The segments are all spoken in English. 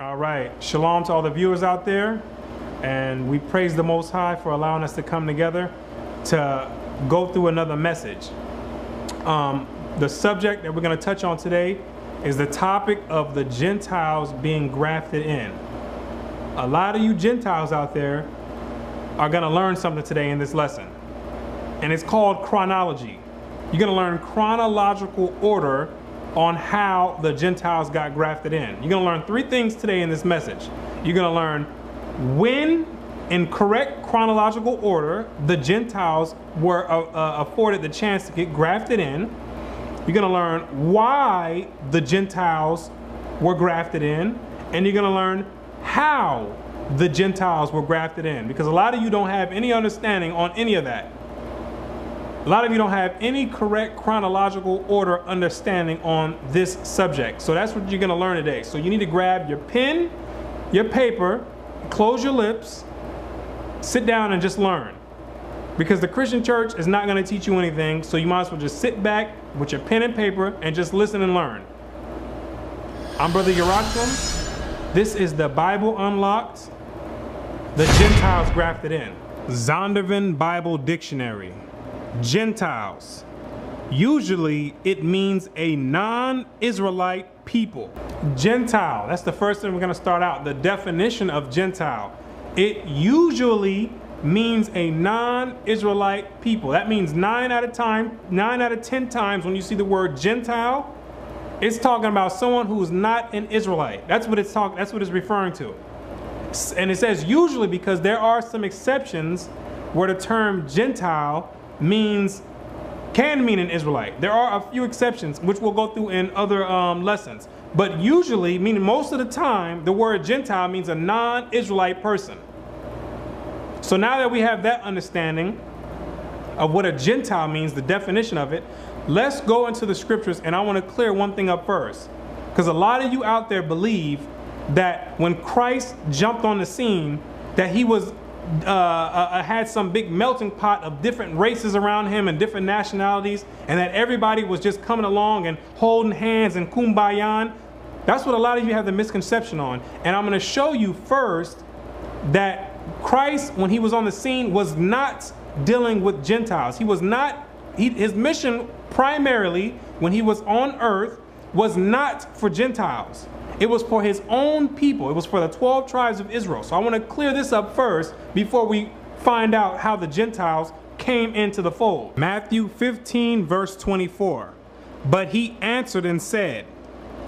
All right. Shalom to all the viewers out there. And we praise the Most High for allowing us to come together to go through another message. The subject that we're going to touch on today is the topic of the Gentiles being grafted in. A lot of you Gentiles out there are going to learn something today in this lesson. And it's called chronology. You're going to learn chronological order on how the Gentiles got grafted in. You're going to learn three things today in this message. You're going to learn when, in correct chronological order, the Gentiles were afforded the chance to get grafted in. You're going to learn why the Gentiles were grafted in. And you're going to learn how the Gentiles were grafted in. Because a lot of you don't have any understanding on any of that. A lot of you don't have any correct chronological order understanding on this subject. So that's what you're going to learn today. So you need to grab your pen, your paper, close your lips, sit down and just learn. Because the Christian church is not going to teach you anything. So you might as well just sit back with your pen and paper and just listen and learn. I'm Brother YAHUAH'S. This is the Bible Unlocked, the Gentiles grafted in. Zondervan Bible Dictionary. Gentiles. Usually it means a non-Israelite people. Gentile, that's the first thing we're going to start out. The definition of Gentile. It usually means a non-Israelite people. That means 9 out of 10 times when you see the word Gentile, it's talking about someone who's not an Israelite. That's what it's referring to. And it says usually because there are some exceptions where the term Gentile can mean an Israelite. There are a few exceptions, which we'll go through in other lessons. But usually, meaning most of the time, the word Gentile means a non-Israelite person. So now that we have that understanding of what a Gentile means, the definition of it, let's go into the scriptures, and I want to clear one thing up first. Because a lot of you out there believe that when Christ jumped on the scene, that he was had some big melting pot of different races around him and different nationalities, and that everybody was just coming along and holding hands and kumbayan. That's what a lot of you have the misconception on. And I'm going to show you first that Christ, when he was on the scene, was not dealing with Gentiles. He was not, his mission primarily when he was on earth was not for Gentiles. It was for his own people. It was for the 12 tribes of Israel. So I want to clear this up first before we find out how the Gentiles came into the fold. Matthew 15 verse 24. But he answered and said,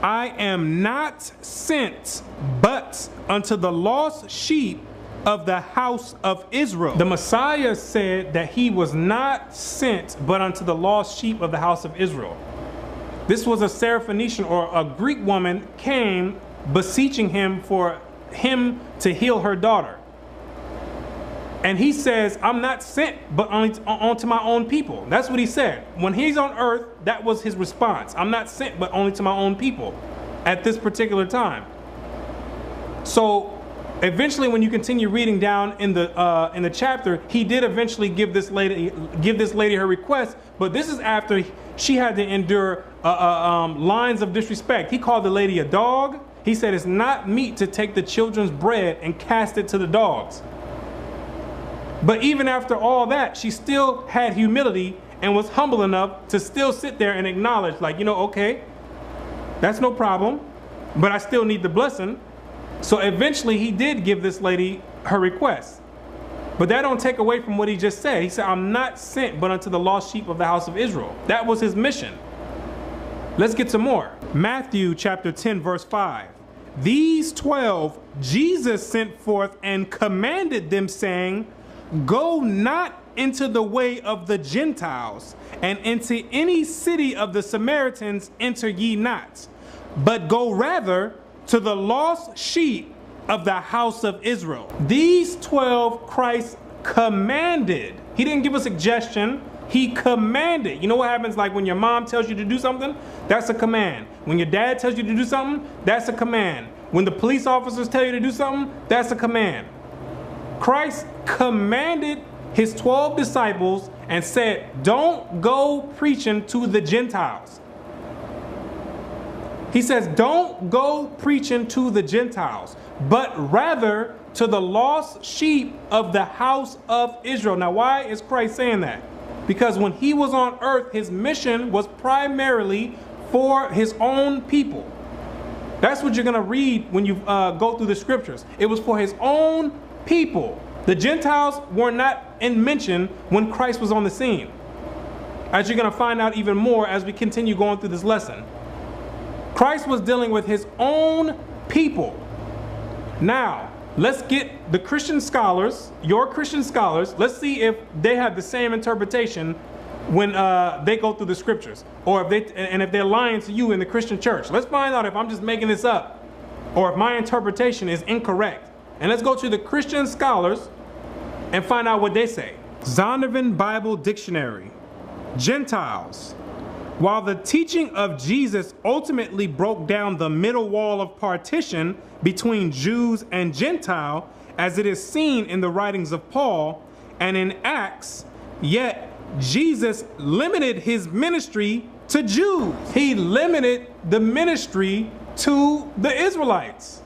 I am not sent but unto the lost sheep of the house of Israel. The Messiah said that he was not sent but unto the lost sheep of the house of Israel. This was a Syrophoenician or a Greek woman came beseeching him for him to heal her daughter. And he says, I'm not sent but only to my own people. That's what he said. When he's on earth, that was his response. I'm not sent but only to my own people at this particular time. So eventually, when you continue reading down in the chapter, he did eventually give this lady her request, but this is after she had to endure lines of disrespect. He called the lady a dog. He said it's not meet to take the children's bread and cast it to the dogs. But even after all that, she still had humility and was humble enough to still sit there and acknowledge, like, okay, that's no problem, but I still need the blessing. So eventually he did give this lady her request. But that don't take away from what he just said. He said, I'm not sent but unto the lost sheep of the house of Israel. That was his mission. Let's get some more. Matthew chapter 10 verse 5. These 12 Jesus sent forth and commanded them, saying, Go not into the way of the Gentiles, and into any city of the Samaritans enter ye not, but go rather to the lost sheep of the house of Israel. These 12 Christ commanded. He didn't give a suggestion. He commanded. You know what happens like when your mom tells you to do something? That's a command. When your dad tells you to do something, that's a command. When the police officers tell you to do something, that's a command. Christ commanded his 12 disciples and said, don't go preaching to the Gentiles. He says, don't go preaching to the Gentiles, but rather to the lost sheep of the house of Israel. Now, why is Christ saying that? Because when he was on earth, his mission was primarily for his own people. That's what you're going to read when you go through the scriptures. It was for his own people. The Gentiles were not in mention when Christ was on the scene, as you're going to find out even more as we continue going through this lesson. Christ was dealing with his own people. Now, let's get the Christian scholars, your Christian scholars, let's see if they have the same interpretation when they go through the scriptures, or if they're lying to you in the Christian church. Let's find out if I'm just making this up, or if my interpretation is incorrect. And let's go to the Christian scholars and find out what they say. Zondervan Bible Dictionary. Gentiles. While the teaching of Jesus ultimately broke down the middle wall of partition between Jews and Gentile, as it is seen in the writings of Paul and in Acts, yet Jesus limited his ministry to Jews. He limited the ministry to the Israelites.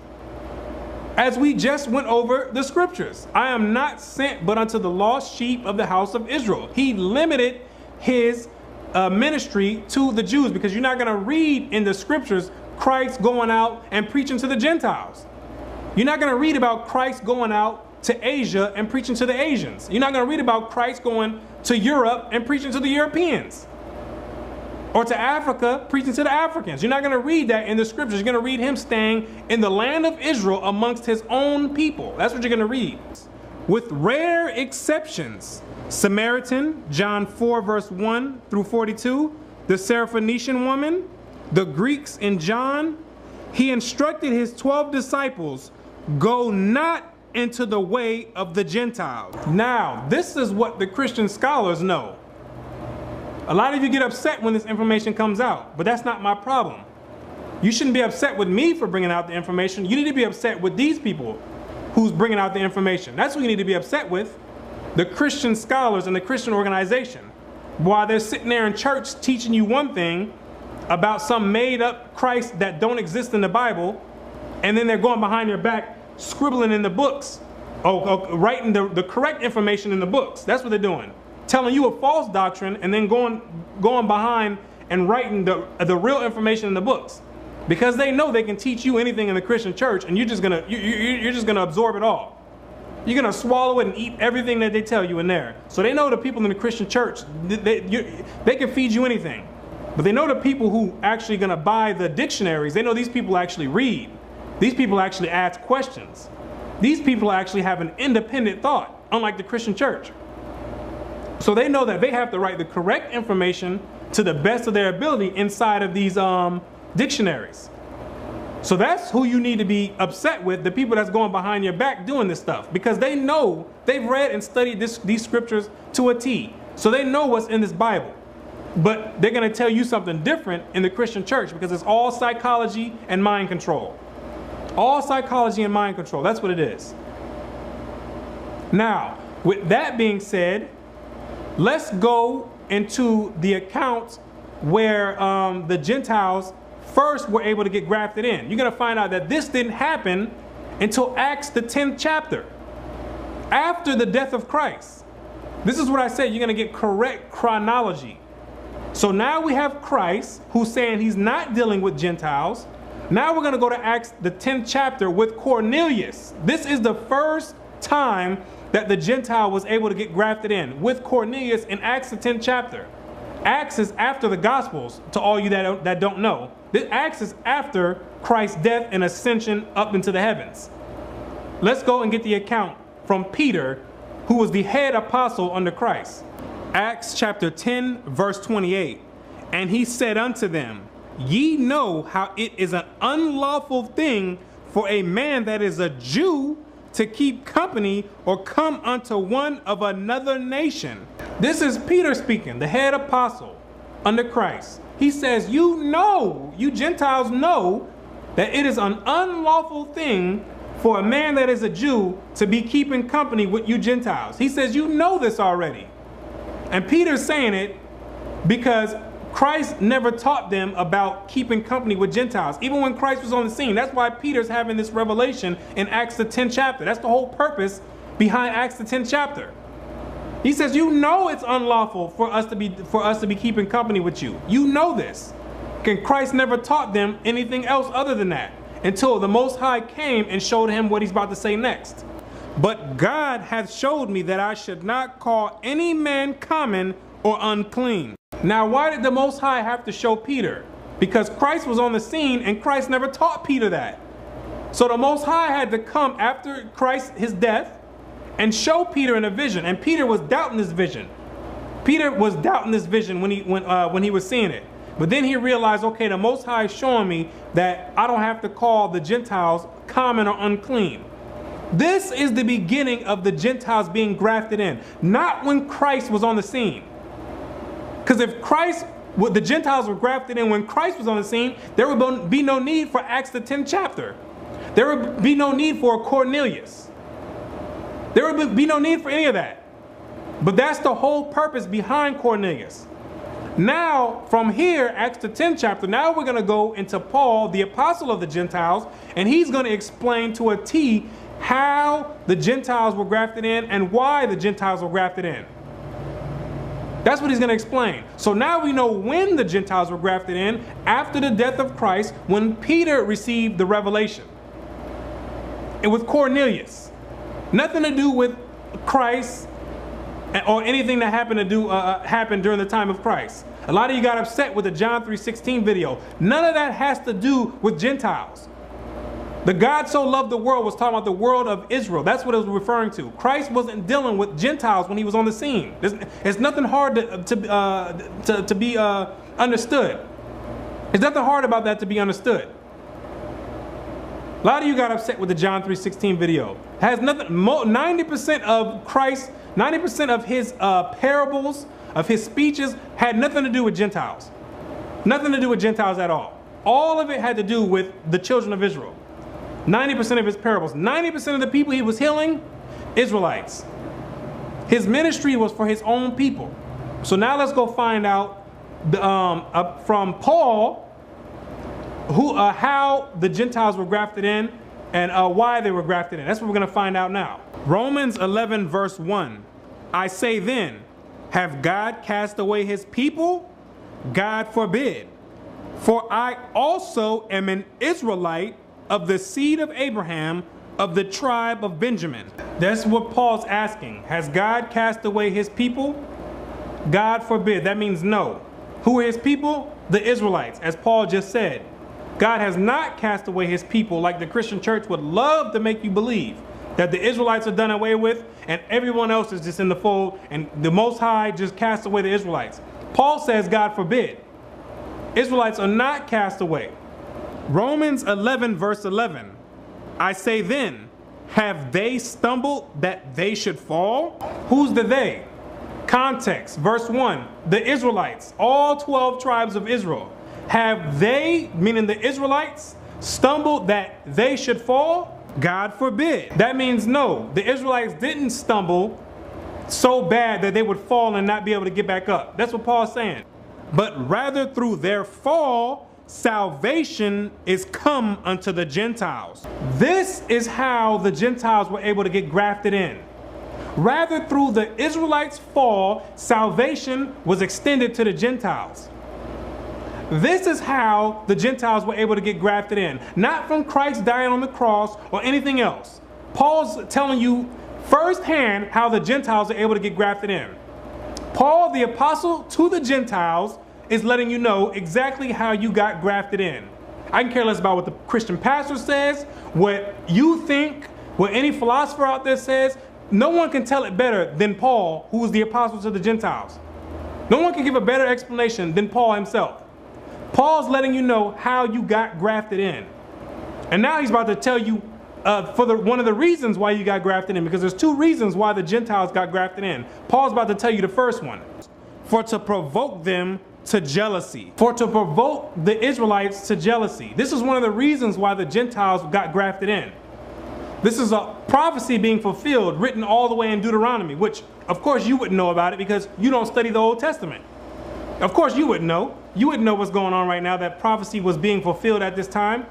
As we just went over the scriptures, I am not sent but unto the lost sheep of the house of Israel. He limited his ministry to the Jews, because you're not going to read in the scriptures Christ going out and preaching to the Gentiles. You're not going to read about Christ going out to Asia and preaching to the Asians. You're not going to read about Christ going to Europe and preaching to the Europeans, or to Africa preaching to the Africans. You're not going to read that in the scriptures. You're going to read him staying in the land of Israel amongst his own people. That's what you're going to read. With rare exceptions, Samaritan, John 4 verse 1 through 42, the Syrophoenician woman, the Greeks in John, he instructed his 12 disciples, go not into the way of the Gentiles. Now, this is what the Christian scholars know. A lot of you get upset when this information comes out, but that's not my problem. You shouldn't be upset with me for bringing out the information. You need to be upset with these people who's bringing out the information. That's what you need to be upset with. The Christian scholars and the Christian organization. While they're sitting there in church teaching you one thing about some made up Christ that don't exist in the Bible, and then they're going behind your back scribbling in the books, writing the correct information in the books. That's what they're doing. Telling you a false doctrine and then going behind and writing the real information in the books, because they know they can teach you anything in the Christian church, and you're just gonna absorb it all. You're gonna swallow it and eat everything that they tell you in there. So they know the people in the Christian church, they can feed you anything, but they know the people who actually gonna buy the dictionaries. They know these people actually read. These people actually ask questions. These people actually have an independent thought, unlike the Christian church. So they know that they have to write the correct information to the best of their ability inside of these dictionaries. So that's who you need to be upset with, the people that's going behind your back doing this stuff, because they know, they've read and studied these scriptures to a T. So they know what's in this Bible. But they're going to tell you something different in the Christian church, because it's all psychology and mind control. All psychology and mind control. That's what it is. Now, with that being said, let's go into the accounts where the Gentiles first were able to get grafted in. You're going to find out that this didn't happen until Acts the 10th chapter, after the death of Christ. This is what I said, you're going to get correct chronology. So now we have Christ, who's saying he's not dealing with Gentiles. Now we're going to go to Acts the 10th chapter with Cornelius. This is the first time that the Gentile was able to get grafted in, with Cornelius in Acts the 10th chapter. Acts is after the Gospels, to all you that don't know. This Acts is after Christ's death and ascension up into the heavens. Let's go and get the account from Peter, who was the head apostle under Christ. Acts chapter 10, verse 28. And he said unto them, ye know how it is an unlawful thing for a man that is a Jew to keep company or come unto one of another nation. This is Peter speaking, the head apostle under Christ. He says, you know, you Gentiles know that it is an unlawful thing for a man that is a Jew to be keeping company with you Gentiles. He says, you know this already. And Peter's saying it because Christ never taught them about keeping company with Gentiles, even when Christ was on the scene. That's why Peter's having this revelation in Acts the 10th chapter. That's the whole purpose behind Acts the 10th chapter. He says, you know it's unlawful for us to be keeping company with you. You know this. And Christ never taught them anything else other than that until the Most High came and showed him what he's about to say next. But God hath showed me that I should not call any man common or unclean. Now, why did the Most High have to show Peter? Because Christ was on the scene and Christ never taught Peter that. So the Most High had to come after Christ, his death, and show Peter in a vision. And Peter was doubting this vision. Peter was doubting this vision when he was seeing it. But then he realized, okay, the Most High is showing me that I don't have to call the Gentiles common or unclean. This is the beginning of the Gentiles being grafted in, not when Christ was on the scene. Because if the Gentiles were grafted in when Christ was on the scene, there would be no need for Acts the 10th chapter. There would be no need for Cornelius. There would be no need for any of that. But that's the whole purpose behind Cornelius. Now, from here, Acts the 10th chapter, now we're going to go into Paul, the apostle of the Gentiles, and he's going to explain to a T how the Gentiles were grafted in and why the Gentiles were grafted in. That's what he's going to explain. So now we know when the Gentiles were grafted in, after the death of Christ, when Peter received the revelation. And with Cornelius. Nothing to do with Christ or anything that happened during the time of Christ. A lot of you got upset with the John 3:16 video. None of that has to do with Gentiles. The God so loved the world was talking about the world of Israel. That's what it was referring to. Christ wasn't dealing with Gentiles when he was on the scene. It's nothing hard to be understood. There's nothing hard about that to be understood. A lot of you got upset with the John 3:16 video. It has nothing. 90% of Christ, 90% of his parables, of his speeches, had nothing to do with Gentiles. Nothing to do with Gentiles at all. All of it had to do with the children of Israel. 90% of his parables, 90% of the people he was healing, Israelites. His ministry was for his own people. So now let's go find out from Paul how the Gentiles were grafted in and why they were grafted in. That's what we're going to find out now. Romans 11 verse 1. I say then, have God cast away his people? God forbid. For I also am an Israelite of the seed of Abraham, of the tribe of Benjamin. That's what Paul's asking. Has God cast away his people? God forbid. That means no. Who are his people? The Israelites, as Paul just said. God has not cast away his people like the Christian church would love to make you believe, that the Israelites are done away with and everyone else is just in the fold and the Most High just cast away the Israelites. Paul says, God forbid. Israelites are not cast away. Romans 11 verse 11. I say then, have they stumbled that they should fall? Who's the they? Context, verse 1. The Israelites, all 12 tribes of Israel. Have they, meaning the Israelites, stumbled that they should fall? God forbid. That means no. The Israelites didn't stumble so bad that they would fall and not be able to get back up. That's what Paul's saying. But rather through their fall, salvation is come unto the Gentiles. This is how the Gentiles were able to get grafted in. Rather through the Israelites' fall, salvation was extended to the Gentiles. This is how the Gentiles were able to get grafted in. Not from Christ dying on the cross or anything else. Paul's telling you firsthand how the Gentiles are able to get grafted in. Paul, the apostle to the Gentiles, is letting you know exactly how you got grafted in. I can care less about what the Christian pastor says, what you think, what any philosopher out there says. No one can tell it better than Paul, who was the apostle to the Gentiles. No one can give a better explanation than Paul himself. Paul's letting you know how you got grafted in. And now he's about to tell you one of the reasons why you got grafted in, because there's two reasons why the Gentiles got grafted in. Paul's about to tell you the first one. For to provoke them to jealousy. For to provoke the Israelites to jealousy. This is one of the reasons why the Gentiles got grafted in. This is a prophecy being fulfilled, written all the way in Deuteronomy, which of course you wouldn't know about it because you don't study the Old Testament. Of course you would know. You would know what's going on right now, that prophecy was being fulfilled at this time.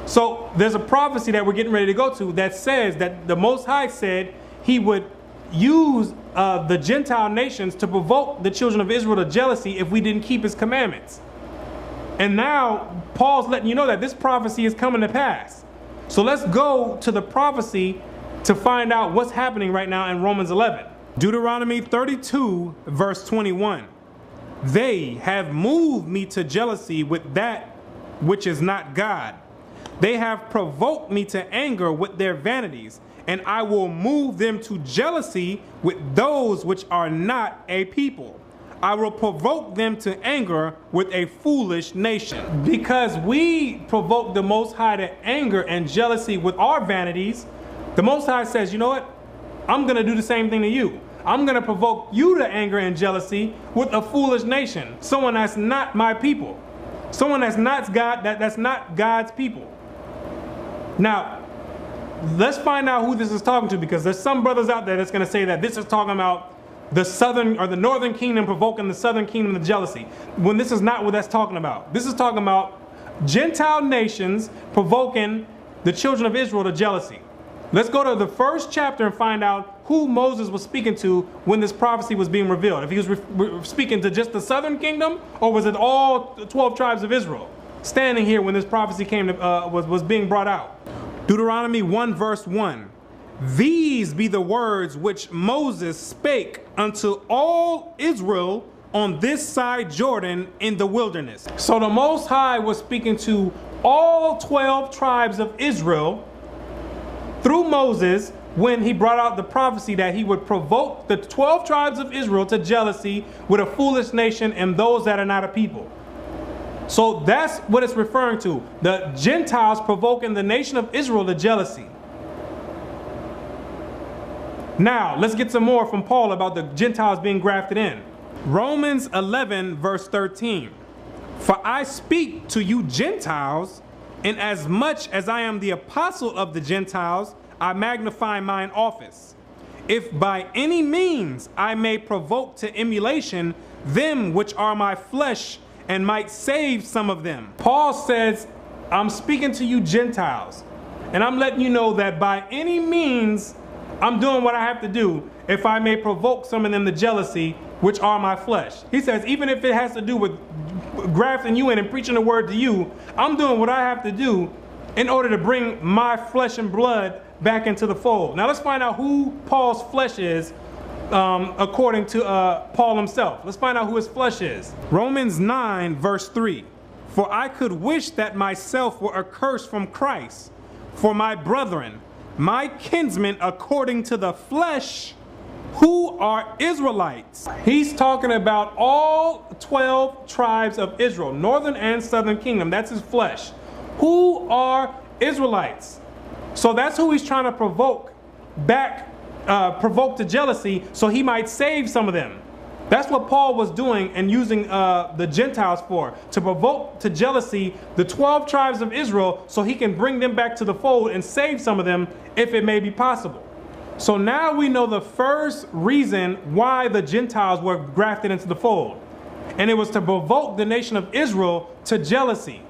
So there's a prophecy that we're getting ready to go to that says that the Most High said he would use the Gentile nations to provoke the children of Israel to jealousy if we didn't keep his commandments. And now Paul's letting you know that this prophecy is coming to pass. So let's go to the prophecy to find out what's happening right now in Romans 11. Deuteronomy 32 verse 21. They have moved me to jealousy with that which is not God. They have provoked me to anger with their vanities, and I will move them to jealousy with those which are not a people. I will provoke them to anger with a foolish nation. Because we provoke the Most High to anger and jealousy with our vanities, the Most High says, you know what? I'm going to do the same thing to you. I'm going to provoke you to anger and jealousy with a foolish nation, someone that's not my people, someone that's not God, that's not God's people. Now, let's find out who this is talking to, because there's some brothers out there that's going to say that this is talking about the southern or the northern kingdom provoking the southern kingdom to jealousy, when this is not what that's talking about. This is talking about Gentile nations provoking the children of Israel to jealousy. Let's go to the first chapter and find out who Moses was speaking to when this prophecy was being revealed. If he was speaking to just the southern kingdom, or was it all 12 tribes of Israel standing here when this prophecy came to, was being brought out? Deuteronomy 1 verse 1. These be the words which Moses spake unto all Israel on this side Jordan in the wilderness. So the Most High was speaking to all 12 tribes of Israel through Moses when he brought out the prophecy that he would provoke the 12 tribes of Israel to jealousy with a foolish nation and those that are not a people. So that's what it's referring to. The Gentiles provoking the nation of Israel to jealousy. Now, let's get some more from Paul about the Gentiles being grafted in. Romans 11 verse 13. For I speak to you Gentiles, inasmuch as I am the apostle of the Gentiles, I magnify mine office. If by any means I may provoke to emulation them which are my flesh, and might save some of them. Paul says, I'm speaking to you Gentiles, and I'm letting you know that by any means I'm doing what I have to do if I may provoke some of them to jealousy, which are my flesh. He says, even if it has to do with grafting you in and preaching the word to you, I'm doing what I have to do in order to bring my flesh and blood back into the fold. Now let's find out who Paul's flesh is according to Paul himself. Let's find out who his flesh is. Romans 9 verse 3. For I could wish that myself were accursed from Christ for my brethren, my kinsmen according to the flesh, who are Israelites. He's talking about all 12 tribes of Israel, northern and southern kingdom. That's his flesh. Who are Israelites? So that's who he's trying to provoke back, provoke to jealousy, so he might save some of them. That's what Paul was doing and using the Gentiles for, to provoke to jealousy the 12 tribes of Israel, so he can bring them back to the fold and save some of them if it may be possible. So now we know the first reason why the Gentiles were grafted into the fold. And it was to provoke the nation of Israel to jealousy,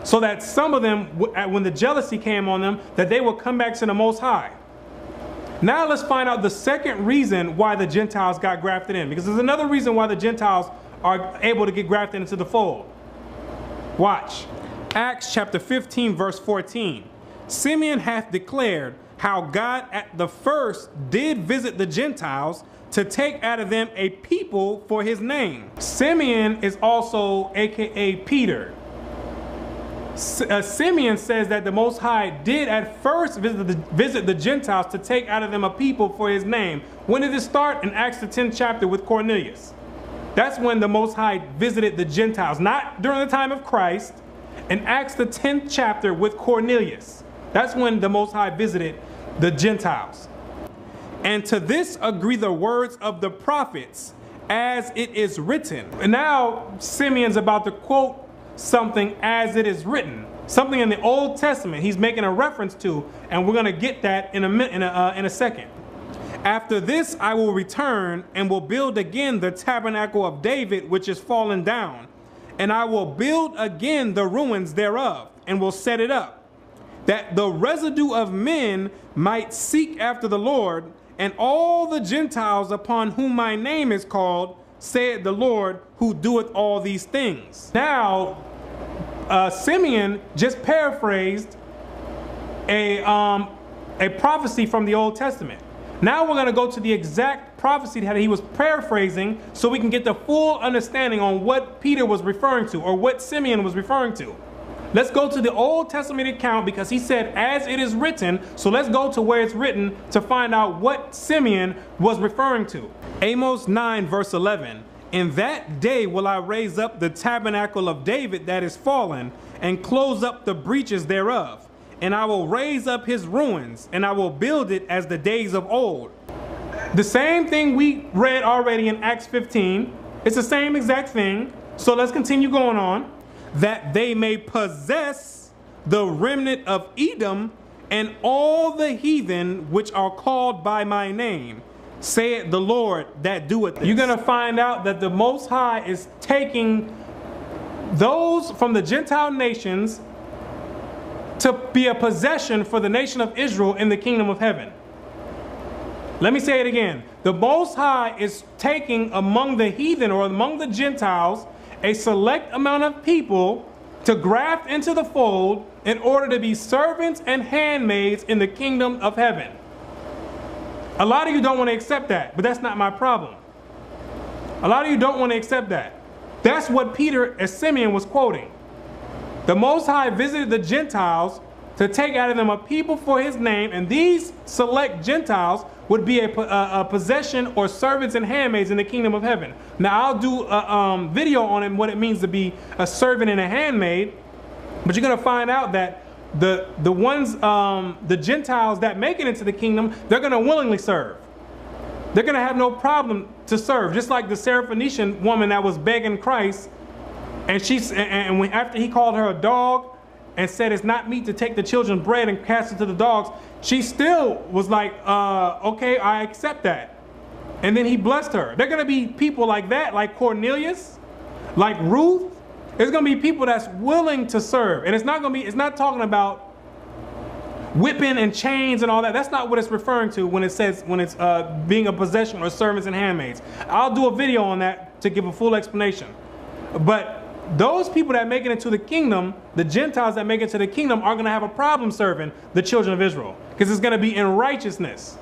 so that some of them, when the jealousy came on them, that they would come back to the Most High. Now let's find out the second reason why the Gentiles got grafted in, because there's another reason why the Gentiles are able to get grafted into the fold. Watch. Acts chapter 15 verse 14. Simeon hath declared how God at the first did visit the Gentiles to take out of them a people for his name. Simeon is also aka Peter. Simeon says that the Most High did at first visit the Gentiles to take out of them a people for his name. When did it start? In Acts the 10th chapter with Cornelius. That's when the Most High visited the Gentiles, not during the time of Christ. In Acts the 10th chapter with Cornelius. That's when the Most High visited the Gentiles. And to this agree the words of the prophets, as it is written. And now Simeon's about to quote something as it is written, something in the Old Testament he's making a reference to, and we're going to get that in a second. After this I will return and will build again the tabernacle of David, which is fallen down. And I will build again the ruins thereof, and will set it up, that the residue of men might seek after the Lord, and all the Gentiles upon whom my name is called, saith the Lord, who doeth all these things. Now, Simeon just paraphrased a prophecy from the Old Testament. Now we're going to go to the exact prophecy that he was paraphrasing, so we can get the full understanding on what Peter was referring to, or what Simeon was referring to. Let's go to the Old Testament account, because he said, as it is written. So let's go to where it's written to find out what Simeon was referring to. Amos 9 verse 11. In that day will I raise up the tabernacle of David that is fallen, and close up the breaches thereof. And I will raise up his ruins, and I will build it as the days of old. The same thing we read already in Acts 15. It's the same exact thing. So let's continue going on. That they may possess the remnant of Edom, and all the heathen which are called by my name, saith the Lord that doeth this. You're going to find out that the Most High is taking those from the Gentile nations to be a possession for the nation of Israel in the kingdom of heaven. Let me say it again. The Most High is taking among the heathen, or among the Gentiles, a select amount of people to graft into the fold in order to be servants and handmaids in the kingdom of heaven. A lot of you don't want to accept that, but that's not my problem. A lot of you don't want to accept that. That's what Peter as Simeon was quoting. The Most High visited the Gentiles to take out of them a people for his name, and these select Gentiles would be a possession, or servants and handmaids in the kingdom of heaven. Now I'll do a video on it, what it means to be a servant and a handmaid, but you're going to find out that the ones, the Gentiles that make it into the kingdom, they're going to willingly serve. They're going to have no problem to serve, just like the Syrophoenician woman that was begging Christ, and after he called her a dog and said it's not meet to take the children's bread and cast it to the dogs, she still was like, okay, I accept that. And then he blessed her. They're going to be people like that, like Cornelius, like Ruth. There's going to be people that's willing to serve. And it's not talking about whipping and chains and all that. That's not what it's referring to when it says, when it's being a possession or servants and handmaids. I'll do a video on that to give a full explanation. But those people that make it into the kingdom, the Gentiles that make it to the kingdom, are going to have a problem serving the children of Israel, because it's going to be in righteousness.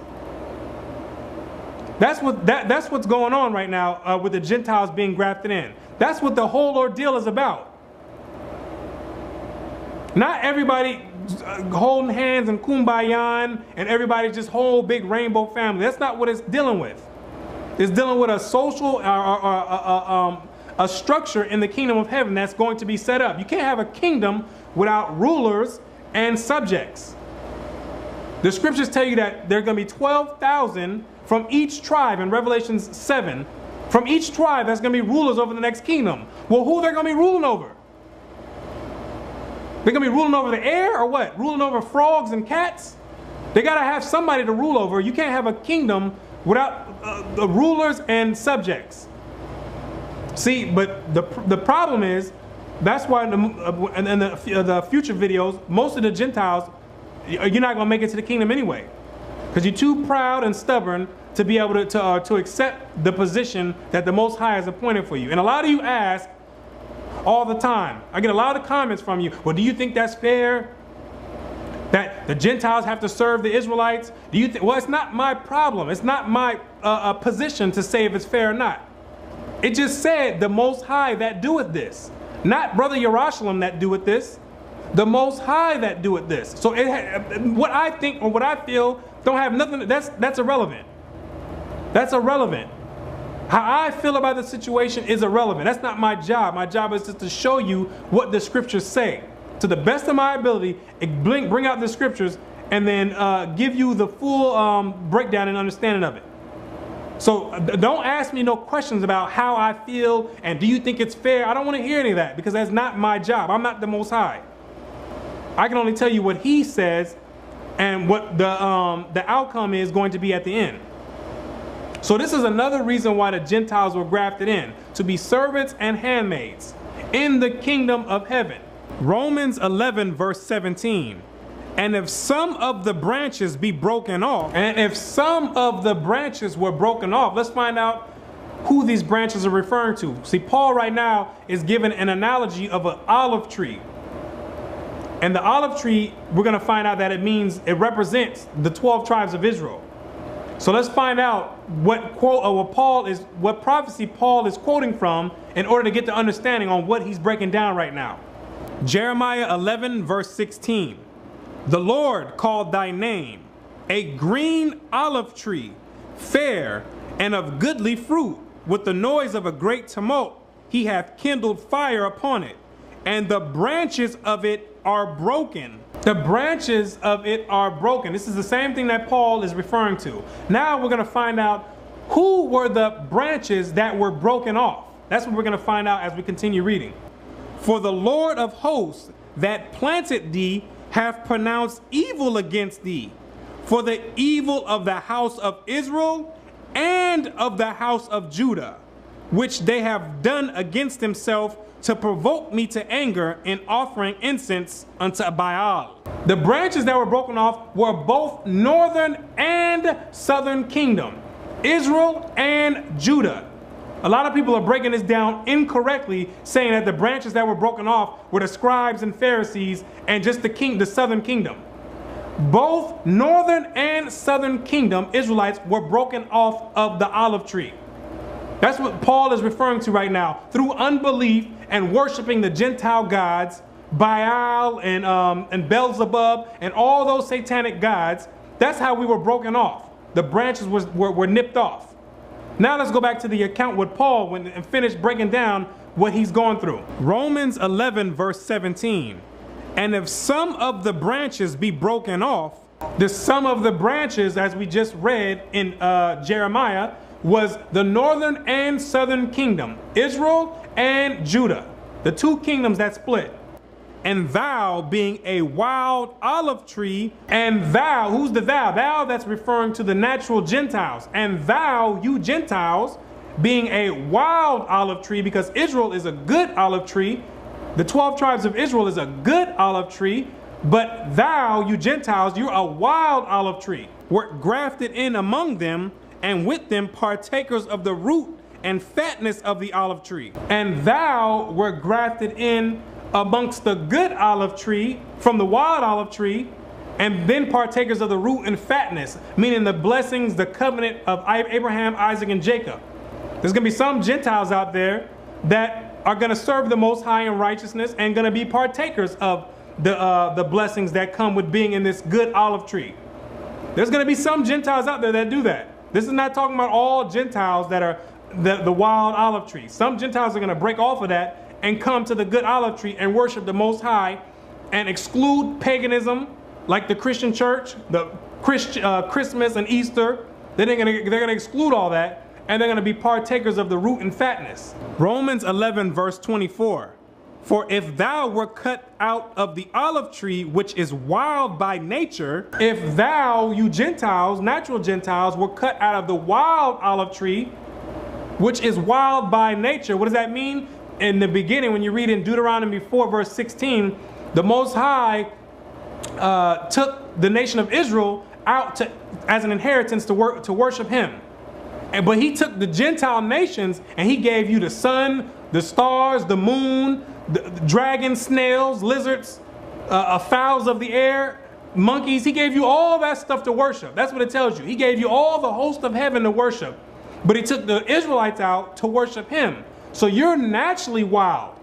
That's what's going on right now with the Gentiles being grafted in. That's what the whole ordeal is about. Not everybody holding hands and kumbaya and everybody just whole big rainbow family. That's not what it's dealing with. It's dealing with a social a structure in the kingdom of heaven that's going to be set up. You can't have a kingdom without rulers and subjects. The scriptures tell you that there are going to be 12,000 from each tribe in Revelation 7. From each tribe, that's going to be rulers over the next kingdom. Well, who they're going to be ruling over? They're going to be ruling over the air, or what? Ruling over frogs and cats? They got to have somebody to rule over. You can't have a kingdom without the rulers and subjects. See, but the problem is, that's why in the future videos, most of the Gentiles, you're not going to make it to the kingdom anyway, because you're too proud and stubborn to be able to accept the position that the Most High has appointed for you. And a lot of you ask all the time, I get a lot of comments from you, well, do you think that's fair? That the Gentiles have to serve the Israelites? Do you well, it's not my problem. It's not my position to say if it's fair or not. It just said the Most High that doeth this. Not Brother Yerushalayim that doeth this. The Most High that doeth this. So what I think or what I feel don't have nothing, that's irrelevant. That's irrelevant. How I feel about the situation is irrelevant. That's not my job. My job is just to show you what the scriptures say. To the best of my ability, bring out the scriptures and then give you the full breakdown and understanding of it. So don't ask me no questions about how I feel and do you think it's fair. I don't want to hear any of that, because that's not my job. I'm not the Most High. I can only tell you what He says and what the outcome is going to be at the end. So this is another reason why the Gentiles were grafted in, to be servants and handmaids in the kingdom of heaven. Romans 11 verse 17. And if some of the branches be broken off, and if some of the branches were broken off, let's find out who these branches are referring to. See, Paul right now is giving an analogy of an olive tree. And the olive tree, we're going to find out that it represents the 12 tribes of Israel. So let's find out what prophecy Paul is quoting from in order to get the understanding on what he's breaking down right now. Jeremiah 11 verse 16. The Lord called thy name a green olive tree, fair and of goodly fruit. With the noise of a great tumult, he hath kindled fire upon it, and the branches of it are broken. The branches of it are broken. This is the same thing that Paul is referring to. Now we're going to find out who were the branches that were broken off. That's what we're going to find out as we continue reading. For the Lord of hosts that planted thee hath pronounced evil against thee, for the evil of the house of Israel and of the house of Judah, which they have done against himself, to provoke me to anger in offering incense unto Baal. The branches that were broken off were both northern and southern kingdom, Israel and Judah. A lot of people are breaking this down incorrectly, saying that the branches that were broken off were the scribes and Pharisees and just the southern kingdom. Both northern and southern kingdom Israelites were broken off of the olive tree. That's what Paul is referring to right now. Through unbelief and worshiping the Gentile gods, Baal and Beelzebub and all those satanic gods, that's how we were broken off. The branches were nipped off. Now let's go back to the account with Paul and finish breaking down what he's going through. Romans 11 verse 17. And if some of the branches be broken off, the sum of the branches, as we just read in Jeremiah, was the northern and southern kingdom, Israel and Judah, the two kingdoms that split. And thou being a wild olive tree, and thou, who's the thou? Thou, that's referring to the natural Gentiles. And thou, you Gentiles, being a wild olive tree, because Israel is a good olive tree. The 12 tribes of Israel is a good olive tree, but thou, you Gentiles, you're a wild olive tree. Were grafted in among them, and with them partakers of the root and fatness of the olive tree. And thou were grafted in amongst the good olive tree from the wild olive tree, and then partakers of the root and fatness, meaning the blessings, the covenant of Abraham, Isaac, and Jacob. There's going to be some Gentiles out there that are going to serve the Most High in righteousness and going to be partakers of the blessings that come with being in this good olive tree. There's going to be some Gentiles out there that do that. This is not talking about all Gentiles that are the wild olive tree. Some Gentiles are going to break off of that and come to the good olive tree and worship the Most High and exclude paganism, like the Christian church, the Christmas and Easter. They're going to exclude all that, and they're going to be partakers of the root and fatness. Romans 11 verse 24. For if thou were cut out of the olive tree, which is wild by nature, if thou, you Gentiles, natural Gentiles, were cut out of the wild olive tree, which is wild by nature, what does that mean? In the beginning, when you read in Deuteronomy 4 verse 16, the Most High took the nation of Israel out as an inheritance to worship him. But he took the Gentile nations and he gave you the sun, the stars, the moon, the dragons, snails, lizards, fowls of the air, monkeys. He gave you all that stuff to worship. That's what it tells you. He gave you all the host of heaven to worship. But he took the Israelites out to worship him. So you're naturally wild.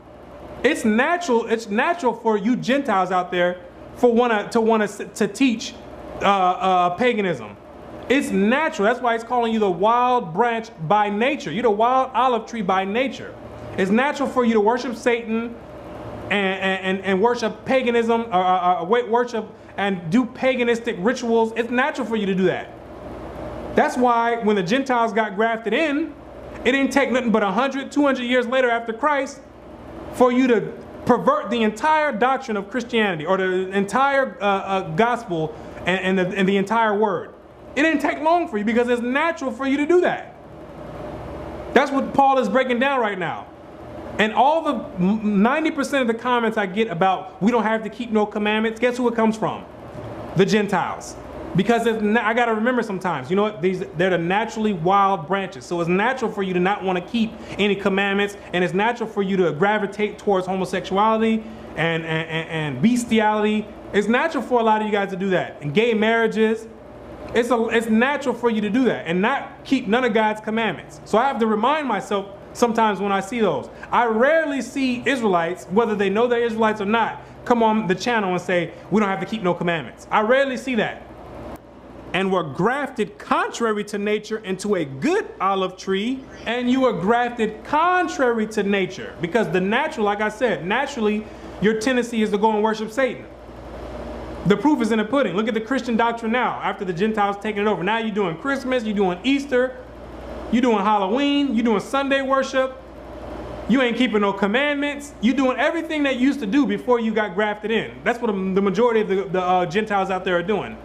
It's natural for you Gentiles out there to teach paganism. It's natural. That's why it's calling you the wild branch by nature. You're the wild olive tree by nature. It's natural for you to worship Satan and worship paganism, or worship and do paganistic rituals. It's natural for you to do that. That's why when the Gentiles got grafted in, it didn't take nothing but 100, 200 years later after Christ for you to pervert the entire doctrine of Christianity, or the entire gospel and the entire word. It didn't take long for you, because it's natural for you to do that. That's what Paul is breaking down right now. And all the 90% of the comments I get about we don't have to keep no commandments, guess who it comes from? The Gentiles. Because I got to remember sometimes, you know what? They're the naturally wild branches. So it's natural for you to not want to keep any commandments. And it's natural for you to gravitate towards homosexuality and bestiality. It's natural for a lot of you guys to do that. And gay marriages. It's natural for you to do that and not keep none of God's commandments. So I have to remind myself sometimes when I see those. I rarely see Israelites, whether they know they're Israelites or not, come on the channel and say, we don't have to keep no commandments. I rarely see that. And were grafted contrary to nature into a good olive tree, and you were grafted contrary to nature. Because the natural, like I said, naturally, your tendency is to go and worship Satan. The proof is in the pudding. Look at the Christian doctrine now, after the Gentiles taking it over. Now you're doing Christmas, you're doing Easter, you're doing Halloween, you're doing Sunday worship. You ain't keeping no commandments. You're doing everything that you used to do before you got grafted in. That's what the majority of the Gentiles out there are doing.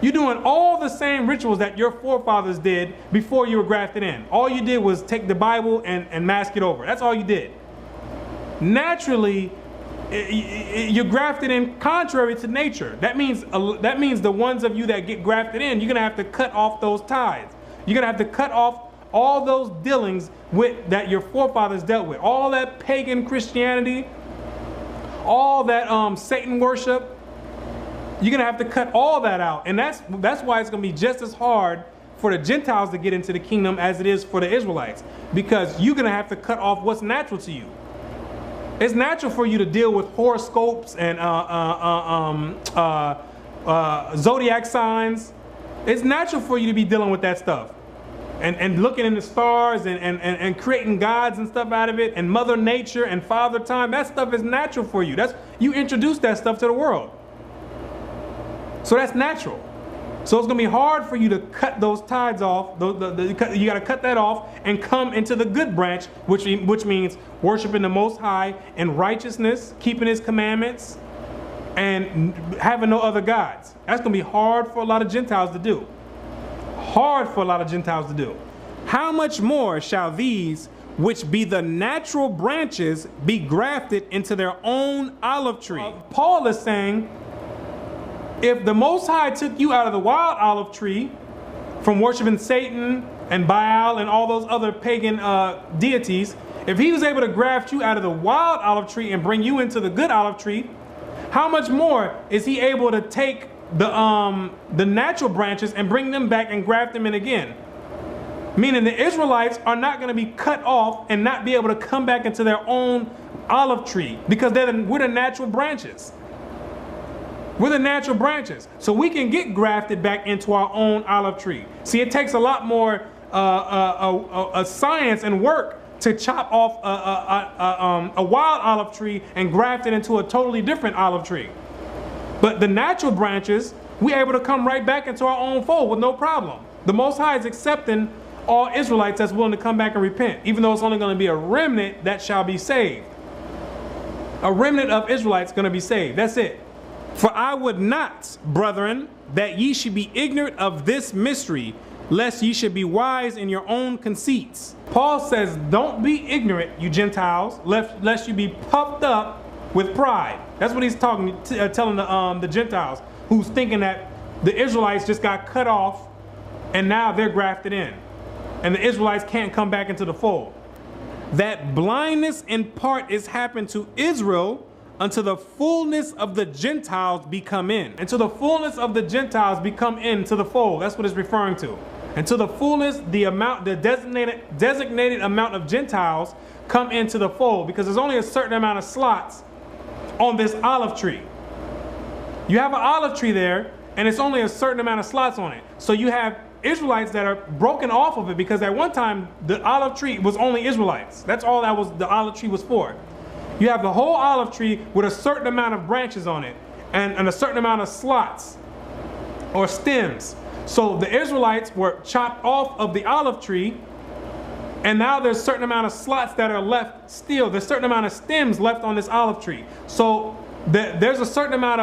You're doing all the same rituals that your forefathers did before you were grafted in. All you did was take the Bible and mask it over. That's all you did. Naturally, you're grafted in contrary to nature. That means the ones of you that get grafted in, you're going to have to cut off those ties. You're going to have to cut off all those dealings that your forefathers dealt with. All that pagan Christianity, all that Satan worship. You're going to have to cut all that out. And that's why it's going to be just as hard for the Gentiles to get into the kingdom as it is for the Israelites. Because you're going to have to cut off what's natural to you. It's natural for you to deal with horoscopes and zodiac signs. It's natural for you to be dealing with that stuff. And looking in the stars and creating gods and stuff out of it. And Mother Nature and Father Time. That stuff is natural for you. You introduce that stuff to the world. So that's natural. So it's going to be hard for you to cut those ties off. You got to cut that off and come into the good branch, which means worshiping the Most High in righteousness, keeping His commandments, and having no other gods. That's going to be hard for a lot of Gentiles to do. Hard for a lot of Gentiles to do. How much more shall these, which be the natural branches, be grafted into their own olive tree? Paul is saying, if the Most High took you out of the wild olive tree from worshiping Satan and Baal and all those other pagan deities, if He was able to graft you out of the wild olive tree and bring you into the good olive tree, how much more is He able to take the natural branches and bring them back and graft them in again? Meaning the Israelites are not going to be cut off and not be able to come back into their own olive tree because we're the natural branches. We're the natural branches. So we can get grafted back into our own olive tree. See, it takes a lot more science and work to chop off a wild olive tree and graft it into a totally different olive tree. But the natural branches, we're able to come right back into our own fold with no problem. The Most High is accepting all Israelites that's willing to come back and repent, even though it's only going to be a remnant that shall be saved. A remnant of Israelites going to be saved. That's it. For I would not, brethren, that ye should be ignorant of this mystery, lest ye should be wise in your own conceits. Paul says, don't be ignorant, you Gentiles, lest you be puffed up with pride. That's what he's telling the Gentiles, who's thinking that the Israelites just got cut off and now they're grafted in. And the Israelites can't come back into the fold. That blindness in part is happened to Israel, until the fullness of the Gentiles be come in. Until the fullness of the Gentiles become into the fold. That's what it's referring to. Until the fullness, the designated amount of Gentiles come into the fold. Because there's only a certain amount of slots on this olive tree. You have an olive tree there, and it's only a certain amount of slots on it. So you have Israelites that are broken off of it, because at one time, the olive tree was only Israelites. That's all the olive tree was for. You have the whole olive tree with a certain amount of branches on it and a certain amount of slots or stems. So the Israelites were chopped off of the olive tree, and now there's a certain amount of slots that are left still. There's a certain amount of stems left on this olive tree. So there's a certain amount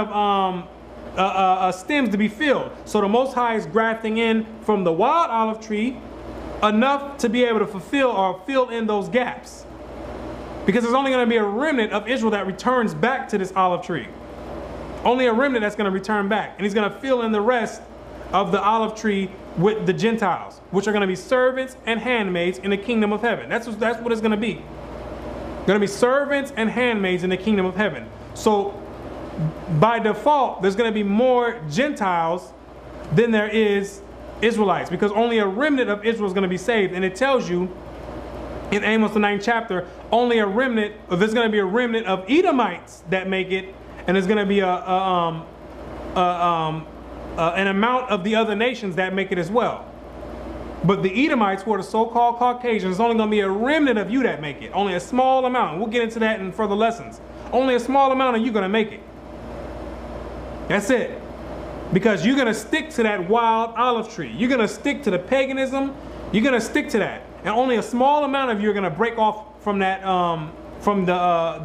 of stems to be filled. So the Most High is grafting in from the wild olive tree enough to be able to fulfill or fill in those gaps. Because there's only going to be a remnant of Israel that returns back to this olive tree. Only a remnant that's going to return back. And he's going to fill in the rest of the olive tree with the Gentiles, which are going to be servants and handmaids in the kingdom of heaven. That's what it's going to be. Going to be servants and handmaids in the kingdom of heaven. So by default, there's going to be more Gentiles than there is Israelites, because only a remnant of Israel is going to be saved. And it tells you in Amos the 9th chapter, only a remnant, or there's going to be a remnant of Edomites that make it, and there's going to be an amount of the other nations that make it as well. But the Edomites, who are the so-called Caucasians, it's only going to be a remnant of you that make it. Only a small amount. We'll get into that in further lessons. Only a small amount of you going to make it. That's it. Because you're going to stick to that wild olive tree. You're going to stick to the paganism. You're going to stick to that. And only a small amount of you are going to break off from that,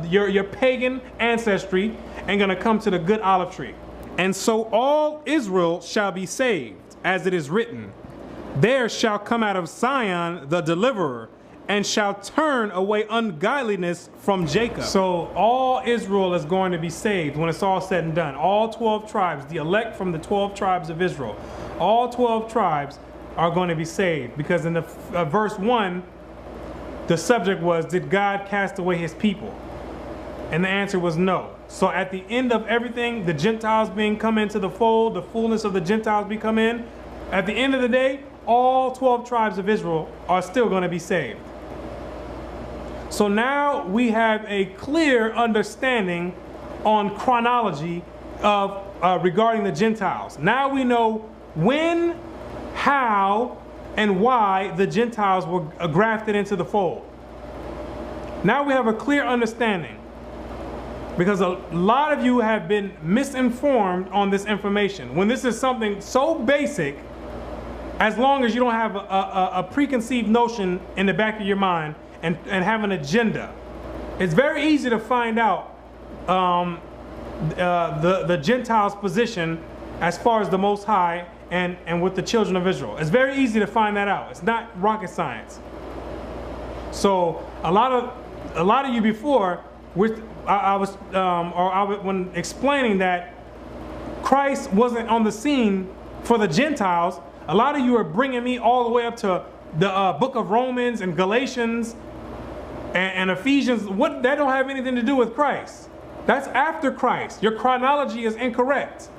your pagan ancestry, and going to come to the good olive tree. And so all Israel shall be saved, as it is written, there shall come out of Zion the deliverer, and shall turn away ungodliness from Jacob. So all Israel is going to be saved when it's all said and done. All 12 tribes, the elect from the 12 tribes of Israel, all 12 tribes are going to be saved. Because in the verse 1, the subject was, did God cast away his people? And the answer was no. So at the end of everything, the Gentiles being come into the fold, the fullness of the Gentiles be come in, at the end of the day, all 12 tribes of Israel are still going to be saved. So now we have a clear understanding on chronology of regarding the Gentiles. Now we know when, how, and why the Gentiles were grafted into the fold. Now we have a clear understanding, because a lot of you have been misinformed on this information. When this is something so basic, as long as you don't have a preconceived notion in the back of your mind and have an agenda, it's very easy to find out the Gentiles' position as far as the Most High and with the children of Israel. It's very easy to find that out. It's not rocket science. So a lot of you before, when explaining that Christ wasn't on the scene for the Gentiles, a lot of you are bringing me all the way up to the book of Romans and Galatians and Ephesians. What, that don't have anything to do with Christ. That's after Christ. Your chronology is incorrect.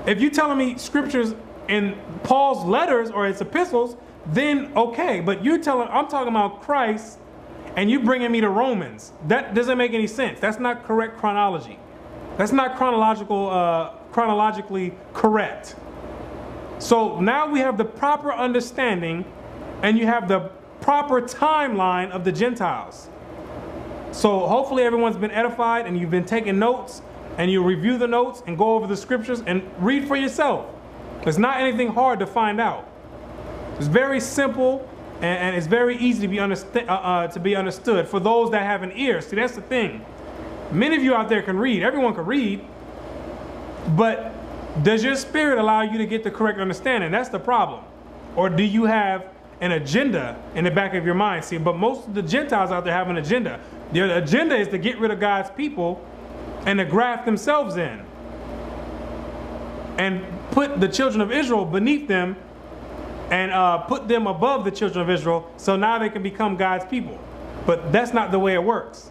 If you're telling me scriptures in Paul's letters or his epistles, then okay. But I'm talking about Christ, and you bringing me to Romans. That doesn't make any sense. That's not correct chronology. That's not chronologically correct. So now we have the proper understanding, and you have the proper timeline of the Gentiles. So hopefully everyone's been edified, and you've been taking notes, and you review the notes and go over the scriptures and read for yourself. It's not anything hard to find out. It's very simple, and it's very easy to be understood for those that have an ear. See, that's the thing. Many of you out there can read. Everyone can read, but does your spirit allow you to get the correct understanding? That's the problem. Or do you have an agenda in the back of your mind? See, but most of the Gentiles out there have an agenda. Their agenda is to get rid of God's people and to graft themselves in and put the children of Israel beneath them and put them above the children of Israel, so now they can become God's people. But that's not the way it works,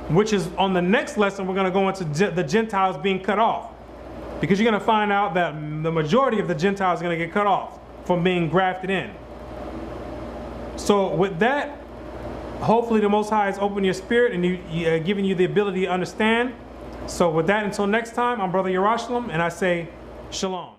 which is on the next lesson we're going to go into the Gentiles being cut off. Because you're going to find out that the majority of the Gentiles are going to get cut off from being grafted in. So with that, hopefully the Most High has opened your spirit and giving you the ability to understand. So with that, until next time, I'm Brother YAHUAH'S, and I say Shalom.